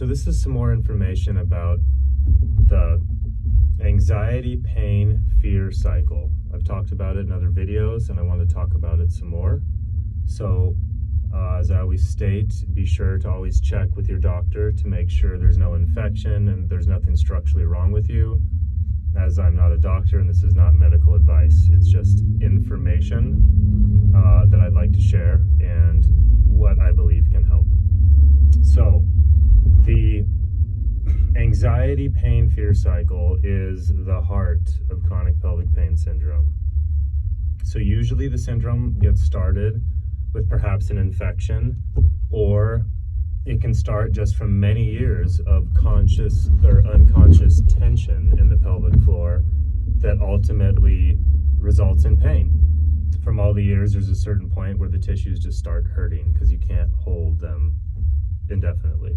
So this is some more information about the anxiety, pain, fear cycle. I've talked about it in other videos and I want to talk about it some more. So as I always state, be sure to always check with your doctor to make sure there's no infection and there's nothing structurally wrong with you. As I'm not a doctor and this is not medical advice, it's just information that I'd like to share and what I believe can help. So the anxiety, pain, fear cycle is the heart of chronic pelvic pain syndrome. So usually the syndrome gets started with perhaps an infection, or it can start just from many years of conscious or unconscious tension in the pelvic floor that ultimately results in pain. From all the years, there's a certain point where the tissues just start hurting because you can't hold them indefinitely.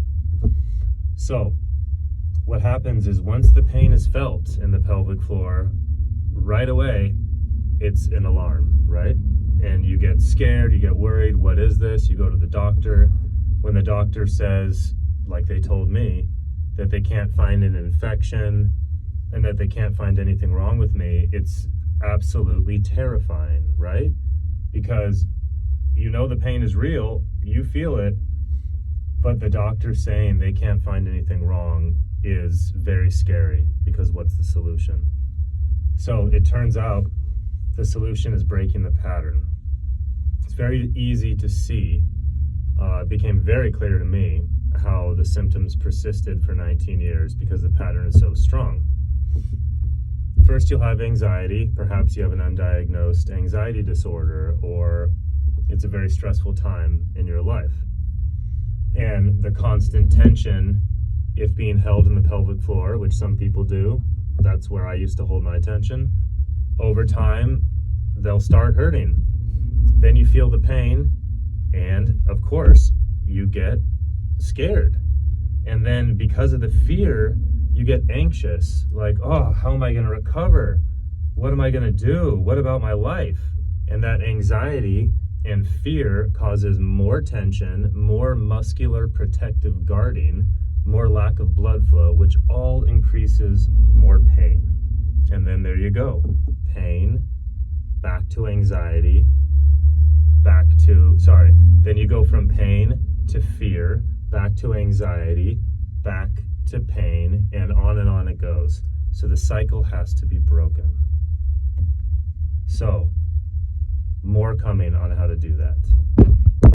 So what happens is once the pain is felt in the pelvic floor, right away, it's an alarm, right? And you get scared, you get worried, what is this? You go to the doctor. When the doctor says, like they told me, that they can't find an infection and that they can't find anything wrong with me, it's absolutely terrifying, right? Because you know the pain is real, you feel it, but the doctor saying they can't find anything wrong is very scary, because what's the solution? So it turns out the solution is breaking the pattern. It's very easy to see. It became very clear to me how the symptoms persisted for 19 years because the pattern is so strong. First, you'll have anxiety. Perhaps you have an undiagnosed anxiety disorder, or it's a very stressful time in your life. And the constant tension, if being held in the pelvic floor, which some people do, that's where I used to hold my tension, over time, they'll start hurting. Then you feel the pain, and of course, you get scared. And then because of the fear, you get anxious, like, oh, how am I going to recover? What am I going to do? What about my life? And that anxiety and fear causes more tension, more muscular protective guarding, more lack of blood flow, which all increases more pain. And then there you go. Pain, back to anxiety, then you go from pain to fear, back to anxiety, back to pain, and on it goes. So the cycle has to be broken. So, more coming on how to do that.